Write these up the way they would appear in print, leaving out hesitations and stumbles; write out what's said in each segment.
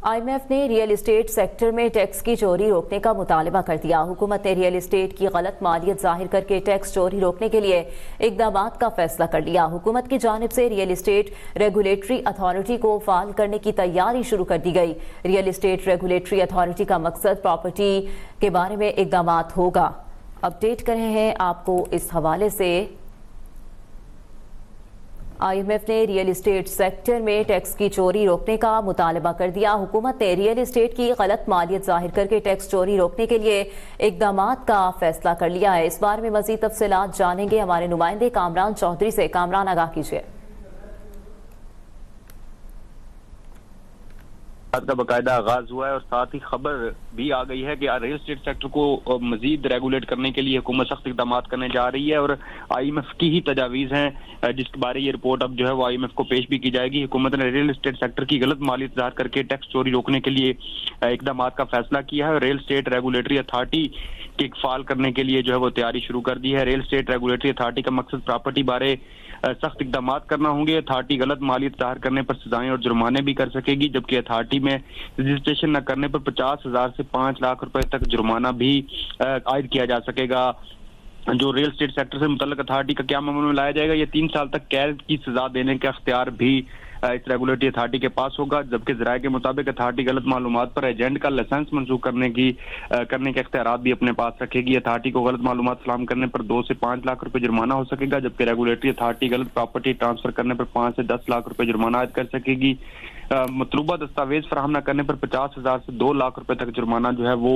IMF ने real estate sector में tax की चोरी रोकने का मुतालबा कर दिया। हुकूमत ने रियल एस्टेट की गलत मालियत जाहिर करके टैक्स चोरी रोकने के लिए इक़दामात का फैसला कर लिया। हुकूमत की जानिब से रियल एस्टेट रेगुलेटरी अथॉरिटी को फाल करने की तैयारी शुरू कर दी गई। रियल एस्टेट रेगुलेटरी अथॉरिटी का मकसद प्रॉपर्टी के बारे में इक़दामात होगा। अपडेट कर रहे हैं आपको इस हवाले से। IMF ने रियल एस्टेट सेक्टर में टैक्स की चोरी रोकने का मुतालबा कर दिया। हुकूमत ने रियल एस्टेट की गलत मालियत जाहिर करके टैक्स चोरी रोकने के लिए इक़दामात का फैसला कर लिया है। इस बारे में मज़ीद तफसीलात जानेंगे हमारे नुमाइंदे कामरान चौधरी से। कामरान, आगाह कीजिए। का बाकायदा आगाज हुआ है और साथ ही खबर भी आ गई है कि रियल एस्टेट सेक्टर को मजीद रेगुलेट करने के लिए हुकूमत सख्त इक़दाम करने जा रही है और IMF की ही तजावीज़ हैं जिसके बारे ये रिपोर्ट अब जो है वो IMF को पेश भी की जाएगी। हुकूमत ने रियल एस्टेट सेक्टर की गलत मालियत ज़ाहिर करके टैक्स चोरी रोकने के लिए इक़दाम का फैसला किया है और रियल एस्टेट रेगुलेटरी अथॉरिटी के फाल करने के लिए जो है वो तैयारी शुरू कर दी है। रियल एस्टेट रेगुलेटरी अथॉरिटी का मकसद प्रॉपर्टी बारे सख्त इक़दाम करना होंगे। अथॉरिटी गलत मालियत ज़ाहिर करने पर सजाएं और जुर्माने भी कर सकेगी, जबकि अथॉरिटी में रजिस्ट्रेशन न करने पर 50,000 से 5 लाख रुपए तक जुर्माना भी आयद किया जा सकेगा। जो रियल एस्टेट सेक्टर से मुतल्लिक अथॉरिटी का क्या अमल में लाया जाएगा, ये 3 साल तक कैद की सजा देने का अख्तियार भी इस रेगुलेटरी अथॉरिटी के पास होगा, जबकि ज़राए के मुताबिक अथॉरिटी गलत मालूमात पर एजेंट का लाइसेंस मंसूख करने के अख्तियारात भी अपने पास रखेगी। अथॉरिटी को गलत मालूमात फराहम करने पर 2 से 5 लाख रुपए जुर्माना हो सकेगा, जबकि रेगुलेटरी अथॉरिटी गलत प्रॉपर्टी ट्रांसफर करने पर 5 से 10 लाख रुपए जुर्माना आयद कर सकेगी। मतलूबा दस्तावेज फराहम न करने पर 50,000 से 2 लाख रुपए तक जुर्माना जो है वो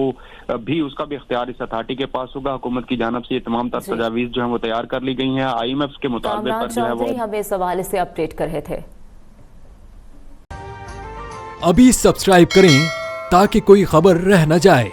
भी उसका भी इख्तियार इस अथॉरिटी के पास होगा। हुकूमत की जानिब से ये तमाम तजावीज़ जो है वो तैयार कर ली गई हैं। IMF के मुताबिक पर जो है वो हमें इस हवाले से अपडेट कर रहे थे। अभी सब्सक्राइब करें ताकि कोई खबर रह न जाए।